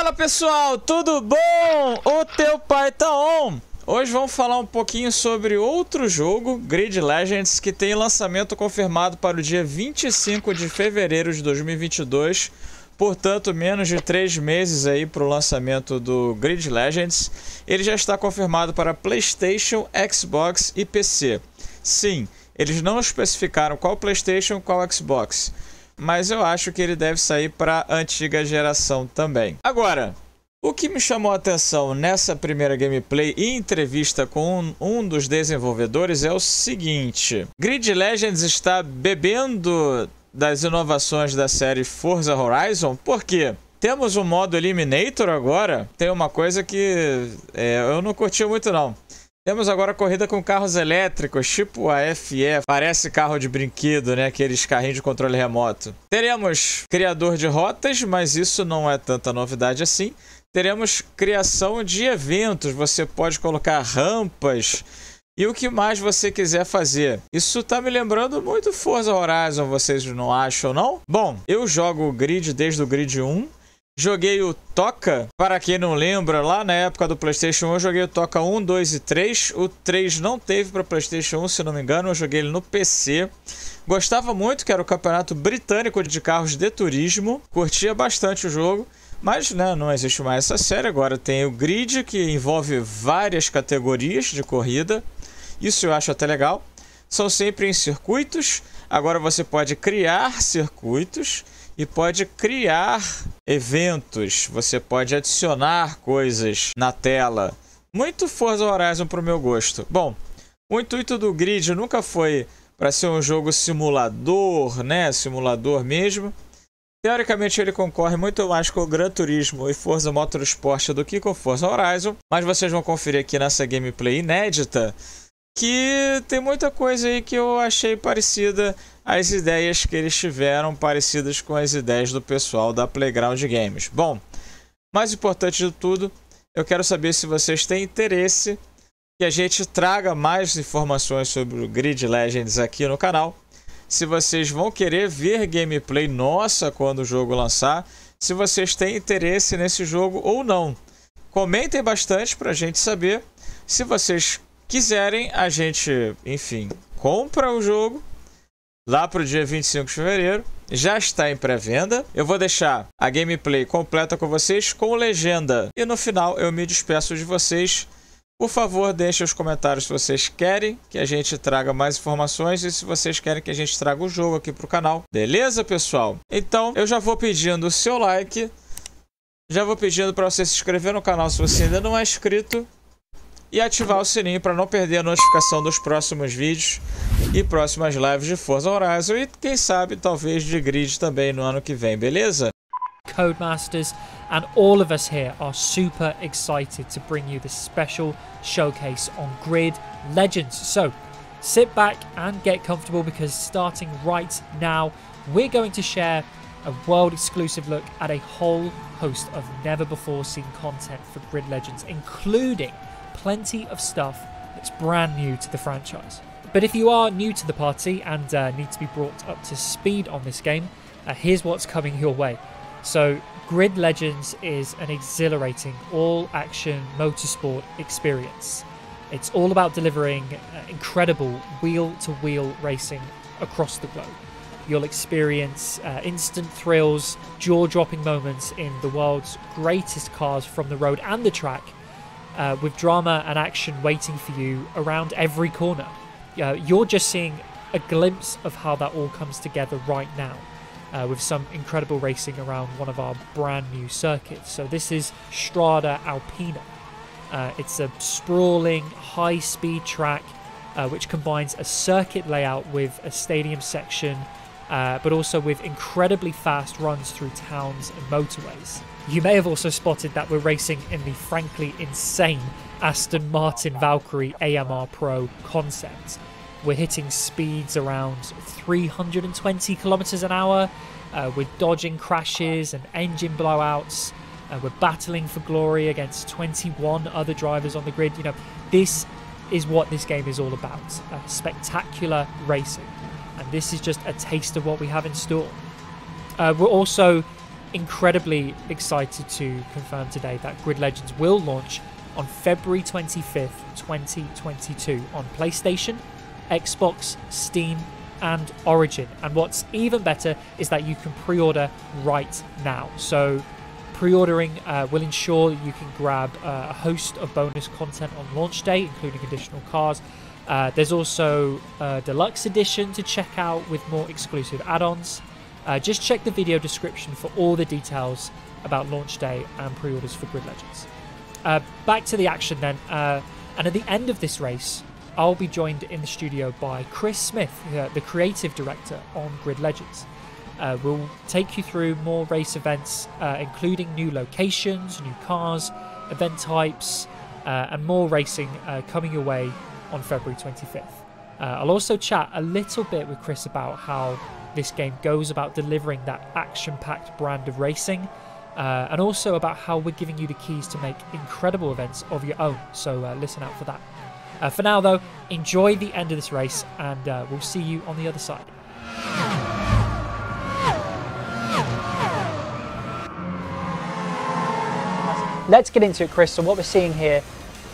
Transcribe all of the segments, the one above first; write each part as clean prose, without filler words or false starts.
Fala pessoal, tudo bom? O teu pai tá on! Hoje vamos falar um pouquinho sobre outro jogo, Grid Legends, que tem lançamento confirmado para o dia 25 de fevereiro de 2022. Portanto, menos de 3 meses aí para o lançamento do Grid Legends. Ele já está confirmado para PlayStation, Xbox e PC. Sim, eles não especificaram qual PlayStation, qual Xbox, mas eu acho que ele deve sair para a antiga geração também. Agora, o que me chamou a atenção nessa primeira gameplay e entrevista com um dos desenvolvedores é o seguinte: Grid Legends está bebendo das inovações da série Forza Horizon. Por quê? Temos um modo Eliminator agora. Tem uma coisa que eu não curti muito não. Temos agora corrida com carros elétricos, tipo a FE, parece carro de brinquedo, né? Aqueles carrinhos de controle remoto. Teremos criador de rotas, mas isso não é tanta novidade assim. Teremos criação de eventos, você pode colocar rampas e o que mais você quiser fazer. Isso tá me lembrando muito Forza Horizon, vocês não acham, não? Bom, eu jogo o Grid desde o Grid 1. Joguei o Toca, para quem não lembra, lá na época do PlayStation 1 eu joguei o Toca 1, 2 e 3. O 3 não teve para PlayStation 1, se não me engano, eu joguei ele no PC. Gostava muito, que era o campeonato britânico de carros de turismo. Curtia bastante o jogo, mas né, não existe mais essa série. Agora tem o Grid, que envolve várias categorias de corrida. Isso eu acho até legal. São sempre em circuitos. Agora você pode criar circuitos e pode criar eventos. Você pode adicionar coisas na tela. Muito Forza Horizon para o meu gosto. Bom, o intuito do Grid nunca foi para ser um jogo simulador, né? Simulador mesmo. Teoricamente ele concorre muito mais com o Gran Turismo e Forza Motorsport do que com Forza Horizon. Mas vocês vão conferir aqui nessa gameplay inédita que tem muita coisa aí que eu achei parecida às ideias que eles tiveram, parecidas com as ideias do pessoal da Playground Games. Bom, mais importante de tudo, eu quero saber se vocês têm interesse que a gente traga mais informações sobre o Grid Legends aqui no canal. Se vocês vão querer ver gameplay nossa quando o jogo lançar, se vocês têm interesse nesse jogo ou não. Comentem bastante para a gente saber. Se vocês quiserem, a gente, enfim, compra o jogo lá para o dia 25 de fevereiro. Já está em pré-venda. Eu vou deixar a gameplay completa com vocês com legenda. E no final eu me despeço de vocês. Por favor, deixem os comentários se vocês querem que a gente traga mais informações e se vocês querem que a gente traga o jogo aqui para o canal. Beleza, pessoal? Então, eu já vou pedindo o seu like. Já vou pedindo para você se inscrever no canal se você ainda não é inscrito. E ativar o sininho para não perder a notificação dos próximos vídeos e próximas lives de Forza Horizon. E quem sabe, talvez de Grid também no ano que vem, beleza? Codemasters and all of us here are super excited to bring you this special showcase on Grid Legends. So sit back and get comfortable because starting right now, we're going to share a world exclusive look at a whole host of never before seen content for Grid Legends, including plenty of stuff that's brand new to the franchise. But if you are new to the party and need to be brought up to speed on this game, here's what's coming your way. So Grid Legends is an exhilarating all-action motorsport experience. It's all about delivering incredible wheel-to-wheel racing across the globe. You'll experience instant thrills, jaw-dropping moments in the world's greatest cars from the road and the track, with drama and action waiting for you around every corner. You're just seeing a glimpse of how that all comes together right now, with some incredible racing around one of our brand new circuits. So this is Strada Alpina. It's a sprawling, high-speed track which combines a circuit layout with a stadium section, but also with incredibly fast runs through towns and motorways. You may have also spotted that we're racing in the frankly insane Aston Martin Valkyrie AMR Pro concept. We're hitting speeds around 320 kilometers an hour. We're dodging crashes and engine blowouts. We're battling for glory against 21 other drivers on the grid. You know, this is what this game is all about. Spectacular racing. And this is just a taste of what we have in store. We're also incredibly excited to confirm today that Grid Legends will launch on February 25th, 2022 on PlayStation, Xbox, Steam, and Origin. And what's even better is that you can pre-order right now. So pre-ordering will ensure that you can grab a host of bonus content on launch day, including additional cars. There's also a deluxe edition to check out with more exclusive add-ons. Just check the video description for all the details about launch day and pre-orders for Grid Legends. Back to the action then, and at the end of this race, I'll be joined in the studio by Chris Smith, the creative director on Grid Legends. We'll take you through more race events, including new locations, new cars, event types, and more racing coming your way on February 25th. I'll also chat a little bit with Chris about how this game goes about delivering that action-packed brand of racing, and also about how we're giving you the keys to make incredible events of your own, so listen out for that. For now though, enjoy the end of this race, and we'll see you on the other side. Let's get into it, Chris. So what we're seeing here,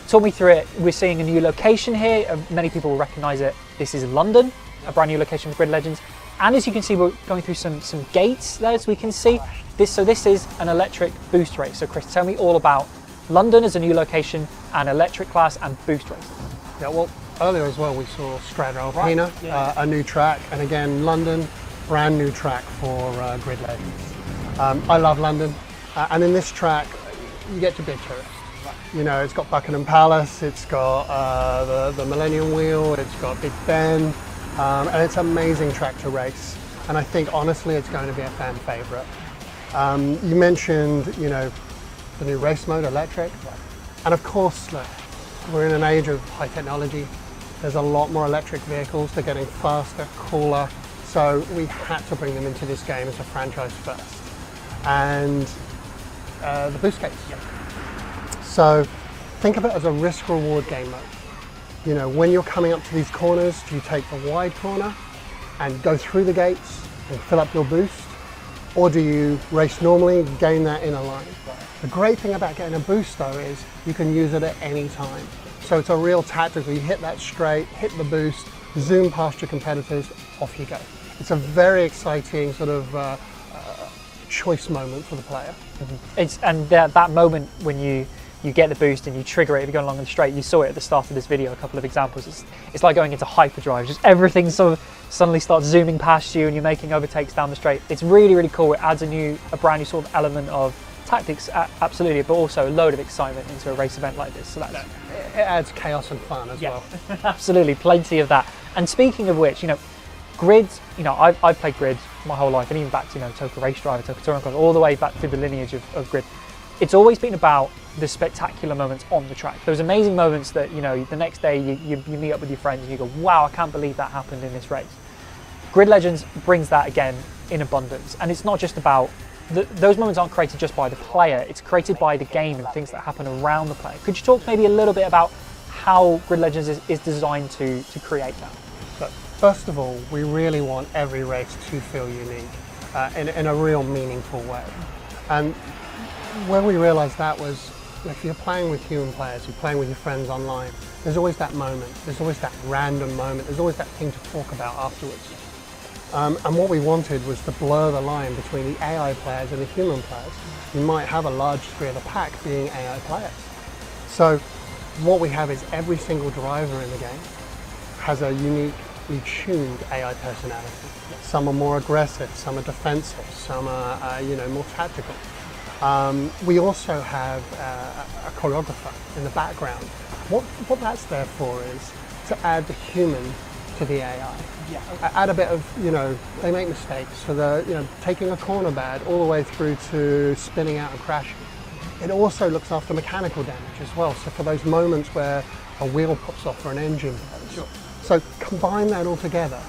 talk me through it. We're seeing a new location here. Many people will recognise it. This is London, a brand new location for Grid Legends. And as you can see, we're going through some gates there, as we can see. This is an electric boost race. So Chris, tell me all about London as a new location, and electric class and boost race. Yeah, well, earlier as well we saw Strada Alpina, right. Yeah. A new track, and again London, brand new track for Grid Legends. I love London, and in this track you get to be a tourist. Right. You know, it's got Buckingham Palace, it's got the Millennium Wheel, it's got Big Ben, and it's an amazing track to race. And I think honestly it's going to be a fan favourite. You mentioned, you know, the new race mode, electric, right. And of course, look, we're in an age of high technology. There's a lot more electric vehicles. They're getting faster, cooler. So we had to bring them into this game as a franchise first. And the boost gates. Yep. So think of it as a risk-reward game mode. You know, when you're coming up to these corners, do you take the wide corner and go through the gates and fill up your boost? Or do you race normally, gain that inner line? The great thing about getting a boost though is you can use it at any time. So it's a real tactical, you hit that straight, hit the boost, zoom past your competitors, off you go. It's a very exciting sort of choice moment for the player. Mm-hmm. That moment when you get the boost and you trigger it, if you're going along the straight, you saw it at the start of this video, a couple of examples. It's like going into hyperdrive, just everything sort of suddenly starts zooming past you and you're making overtakes down the straight. It's really, really cool. It adds a brand new sort of element of tactics, absolutely, but also a load of excitement into a race event like this. So it adds chaos and fun as well. Absolutely, plenty of that. And speaking of which, you know, grids, you know, I've played grids my whole life, and even back to, you know, Toka Race Driver, Toka Touring Car, all the way back through the lineage of grid. It's always been about the spectacular moments on the track. Those amazing moments that, you know, the next day you meet up with your friends and you go, wow, I can't believe that happened in this race. Grid Legends brings that again in abundance. And it's not just about, those moments aren't created just by the player, it's created by the game and things that happen around the player. Could you talk maybe a little bit about how Grid Legends is designed to create that? So, first of all, we really want every race to feel unique in a real meaningful way. And where we realised that was, if you're playing with human players, you're playing with your friends online, there's always that moment, there's always that random moment, there's always that thing to talk about afterwards. And what we wanted was to blur the line between the AI players and the human players. You might have a large degree of the pack being AI players. So what we have is every single driver in the game has a uniquely tuned AI personality. Some are more aggressive, some are defensive, some are you know, more tactical. We also have a choreographer in the background. What that's there for is to add the human to the AI. Yeah. Add a bit of, you know, they make mistakes, so the, you know, taking a corner bad all the way through to spinning out and crashing. It also looks after mechanical damage as well, so for those moments where a wheel pops off or an engine goes. Sure. So combine that all together,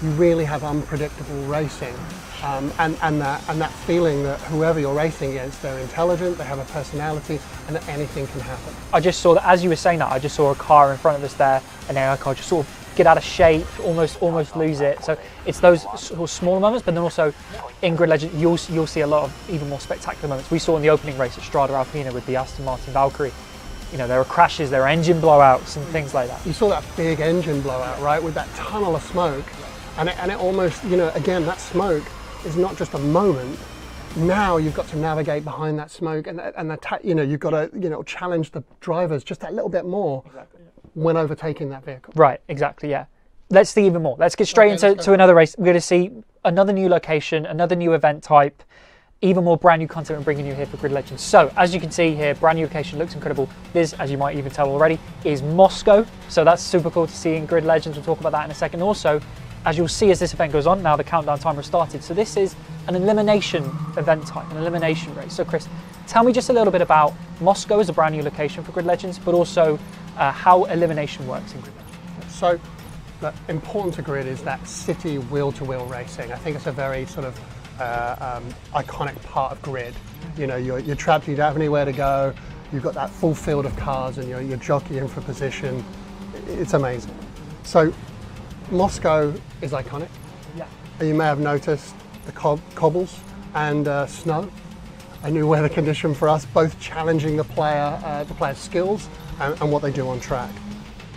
you really have unpredictable racing, and that feeling that whoever you're racing against, they're intelligent, they have a personality, and that anything can happen. I just saw that, as you were saying that, I just saw a car in front of us there, an AI car just sort of get out of shape, almost lose it. So it's those sort of smaller moments, but then also in Grid Legends, you'll see a lot of even more spectacular moments. We saw in the opening race at Strada Alpina with the Aston Martin Valkyrie. You know, there were crashes, there were engine blowouts and things like that. You saw that big engine blowout, right, with that tunnel of smoke, and it almost, you know, again, that smoke is not just a moment. Now you've got to navigate behind that smoke, and you know, you've got to, you know, challenge the drivers just that little bit more when overtaking that vehicle. Right, exactly, yeah. Let's see even more. Let's get straight into another race. We're going to see another new location, another new event type, even more brand new content we're bringing you here for Grid Legends. So, as you can see here, brand new location, looks incredible. This, as you might even tell already, is Moscow. So that's super cool to see in Grid Legends. We'll talk about that in a second. Also, as you'll see as this event goes on, now the countdown timer has started. So this is an elimination event type, an elimination race. So Chris, tell me just a little bit about Moscow as a brand new location for Grid Legends, but also how elimination works in Grid Legends. So, important to Grid is that city wheel-to-wheel racing. I think it's a very sort of iconic part of Grid. You know, you're trapped, you don't have anywhere to go, you've got that full field of cars and you're jockeying for position. It's amazing. So Moscow is iconic. Yeah. You may have noticed the cobbles and snow, a new weather condition for us, both challenging the player's skills and what they do on track.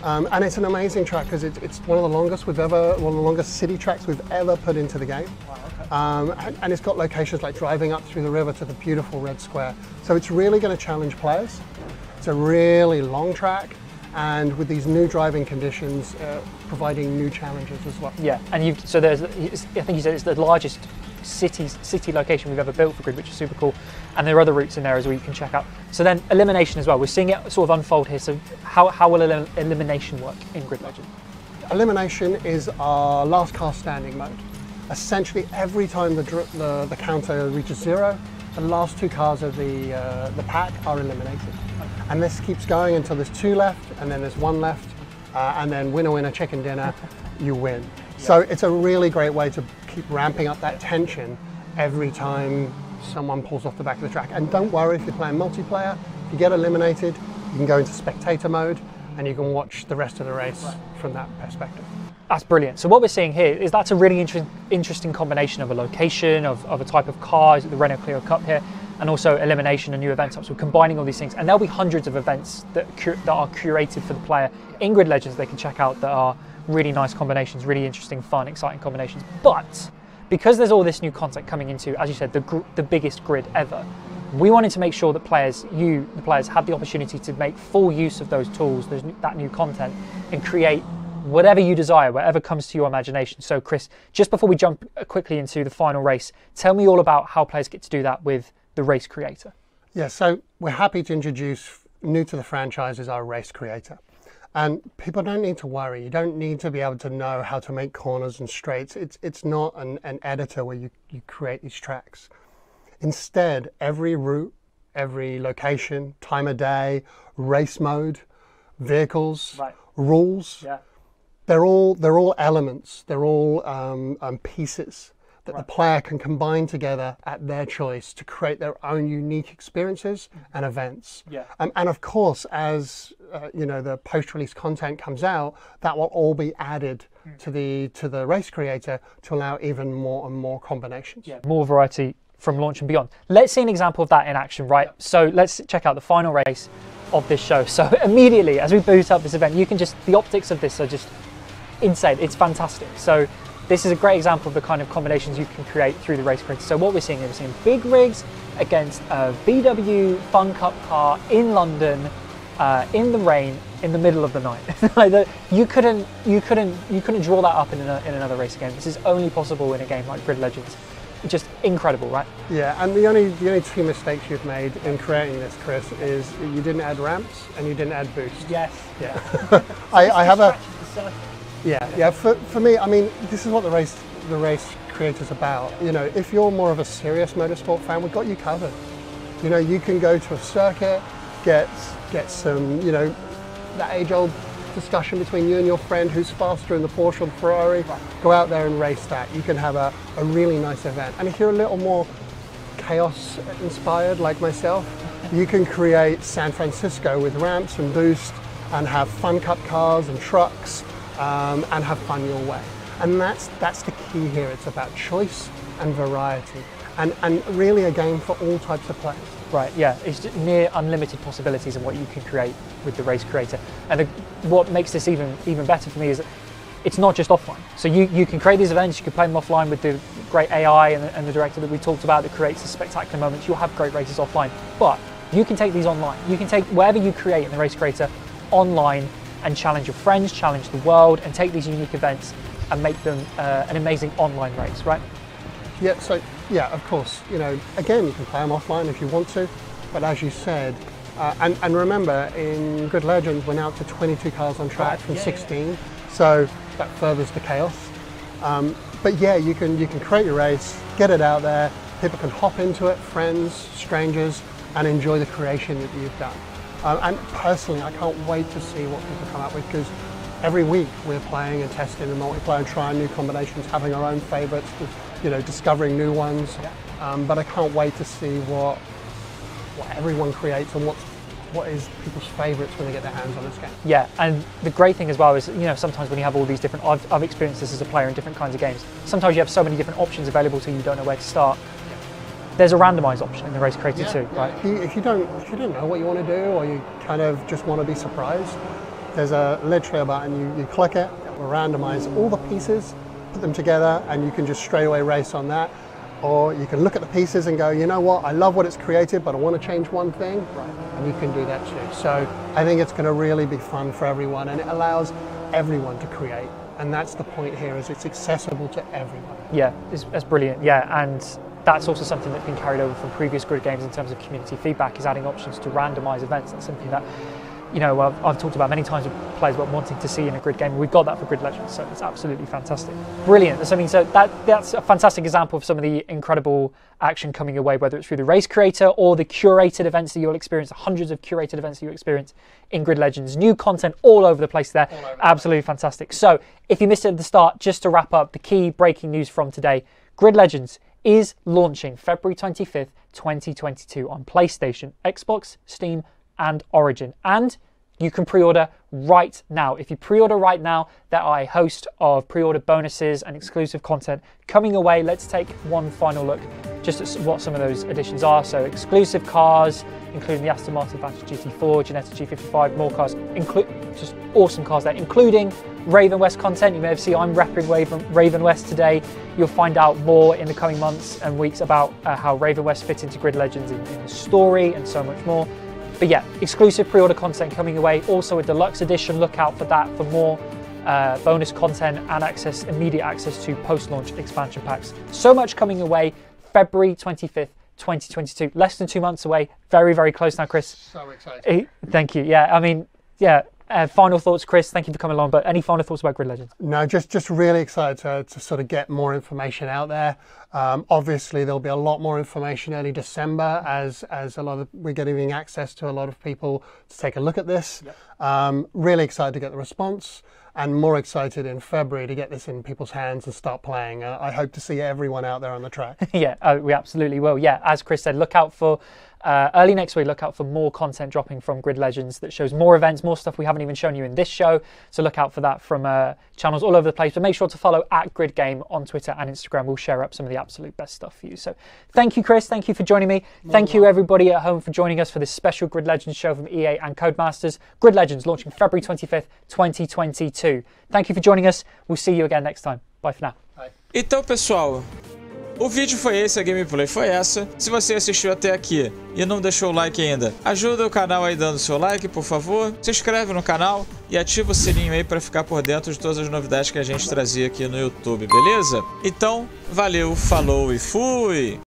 And it's an amazing track because it's one of the longest city tracks we've ever put into the game. Wow, okay. And it's got locations like driving up through the river to the beautiful red square. So it's really going to challenge players. It's a really long track, and with these new driving conditions, providing new challenges as well. Yeah, and so there's, I think you said it's the largest city location we've ever built for Grid, which is super cool. And there are other routes in there as well you can check out. So then elimination as well. We're seeing it sort of unfold here. So how will elimination work in Grid Legends? Elimination is our last car standing mode. Essentially, every time the counter reaches 0, the last 2 cars of the pack are eliminated. And this keeps going until there's 2 left, and then there's 1 left, and then winner, chicken dinner, you win. Yeah. So it's a really great way to keep ramping up that tension every time someone pulls off the back of the track. And don't worry if you're playing multiplayer, if you get eliminated, you can go into spectator mode and you can watch the rest of the race from that perspective. That's brilliant. So what we're seeing here is that's a really interesting combination of a location, of a type of car, the Renault Clio Cup here, and also elimination and new event types. We're combining all these things, and there'll be hundreds of events that are curated for the player in Grid Legends they can check out that are really nice combinations, really interesting, fun, exciting combinations. But because there's all this new content coming into, as you said, the biggest grid ever, we wanted to make sure that the players had the opportunity to make full use of those tools, that new content, and create whatever you desire, whatever comes to your imagination. So Chris, just before we jump quickly into the final race, tell me all about how players get to do that with the race creator. Yeah, so we're happy to introduce, new to the franchise is our race creator. And people don't need to worry. You don't need to be able to know how to make corners and straights. It's not an editor where you create these tracks. Instead, every route, every location, time of day, race mode, vehicles, rules, they're all elements. They're all pieces that the player can combine together at their choice to create their own unique experiences and events. And of course, as you know, the post-release content comes out, that will all be added to the race creator to allow even more and more combinations. More variety from launch and beyond. Let's see an example of that in action, right? So let's check out the final race of this show. So immediately, as we boot up this event, you can the optics of this are just insane. It's fantastic. So this is a great example of the kind of combinations you can create through the race creator. So what we're seeing big rigs against a VW Fun Cup car in London, in the rain, in the middle of the night. You couldn't draw that up in another race game. This is only possible in a game like Grid Legends. Just incredible, right? Yeah, and the only 2 mistakes you've made in creating this, Chris, is you didn't add ramps and you didn't add boost. Yes. Yeah. I have a. Yeah. For me, I mean, this is what the race creator's about. You know, if you're more of a serious motorsport fan, we've got you covered. You know, you can go to a circuit, get some, you know, that age-old discussion between you and your friend who's faster in the Porsche or the Ferrari. Go out there and race that. You can have a really nice event. And if you're a little more chaos inspired like myself, you can create San Francisco with ramps and boost and have Fun Cup cars and trucks and have fun your way. And that's the key here. It's about choice and variety, and really a game for all types of players. Right, yeah, it's near unlimited possibilities in what you can create with the race creator. And what makes this even better for me is that it's not just offline. So you can create these events, you can play them offline with the great AI and the director that we talked about that creates the spectacular moments. You'll have great races offline, but you can take these online. You can take whatever you create in the race creator online and challenge your friends, challenge the world, and take these unique events and make them an amazing online race, right? Yeah, so yeah, of course, you know, again, you can play them offline if you want to, but as you said, and remember, in Grid Legends, we're now up to 22 cars on track from 16, so that furthers the chaos. But yeah, you can create your race, get it out there, people can hop into it, friends, strangers, and enjoy the creation that you've done. And personally, I can't wait to see what people come up with, because every week we're playing and testing and multiplayer and trying new combinations, having our own favourites, you know, discovering new ones. But I can't wait to see what everyone creates and what is people's favourites when they get their hands on this game. Yeah, and the great thing as well is, you know, sometimes when you have all these different, I've experienced this as a player in different kinds of games. Sometimes you have so many different options available to you, you don't know where to start. There's a randomised option in the race creator too, right? If you don't know what you want to do, or you kind of just want to be surprised, there's literally a button, you click it, it will randomise all the pieces, put them together, and you can just straight away race on that. Or you can look at the pieces and go, you know what, I love what it's created, but I want to change one thing, and you can do that too. So I think it's going to really be fun for everyone, and it allows everyone to create. And that's the point here, is it's accessible to everyone. Yeah, that's brilliant, yeah, and that's also something that's been carried over from previous Grid games in terms of community feedback, is adding options to randomise events. That's something that, you know, I've talked about many times with players about wanting to see in a Grid game. We've got that for Grid Legends, so it's absolutely fantastic. Brilliant. So, I mean, so that's a fantastic example of some of the incredible action coming your way, whether it's through the race creator or the curated events that you'll experience, hundreds of curated events that you'll experience in Grid Legends. New content all over the place there. Absolutely fantastic. So, if you missed it at the start, just to wrap up, the key breaking news from today, Grid Legends is launching February 25th, 2022 on PlayStation, Xbox, Steam, and Origin. And you can pre-order right now. If you pre-order right now, there are a host of pre-order bonuses and exclusive content coming away. Let's take one final look just at what some of those additions are. So exclusive cars, including the Aston Martin Vantage GT4, Ginetta G55, more cars, just awesome cars there, including Raven West content. You may have seen I'm repping Raven West today. You'll find out more in the coming months and weeks about how Raven West fits into Grid Legends in the story and so much more. But yeah, exclusive pre-order content coming away. Also a deluxe edition, look out for that for more bonus content and immediate access to post-launch expansion packs. So much coming away, February 25th, 2022. Less than 2 months away. Very, very close now, Chris. So excited. Thank you. Yeah, I mean, yeah. Final thoughts, Chris. Thank you for coming along. But any final thoughts about Grid Legends? No, just really excited to sort of get more information out there. Obviously, there'll be a lot more information early December as we're getting access to a lot of people to take a look at this. Yep. Really excited to get the response, and more excited in February to get this in people's hands and start playing. I hope to see everyone out there on the track. Yeah, we absolutely will. Yeah, as Chris said, look out for early next week, look out for more content dropping from Grid Legends that shows more events, more stuff we haven't even shown you in this show. So look out for that from channels all over the place. But make sure to follow @GridGame on Twitter and Instagram. We'll share up some of the absolute best stuff for you. So thank you, Chris. Thank you for joining me. Thank you, everybody at home, for joining us for this special Grid Legends show from EA and Codemasters. Grid Legends launching February 25th, 2022. Thank you for joining us. We'll see you again next time. Bye for now. Bye. Então, pessoal, o vídeo foi esse, a gameplay foi essa. Se você assistiu até aqui e não deixou o like ainda, ajuda o canal aí dando seu like, por favor. Se inscreve no canal e ativa o sininho aí para ficar por dentro de todas as novidades que a gente trazia aqui no YouTube, beleza? Então, valeu, falou e fui!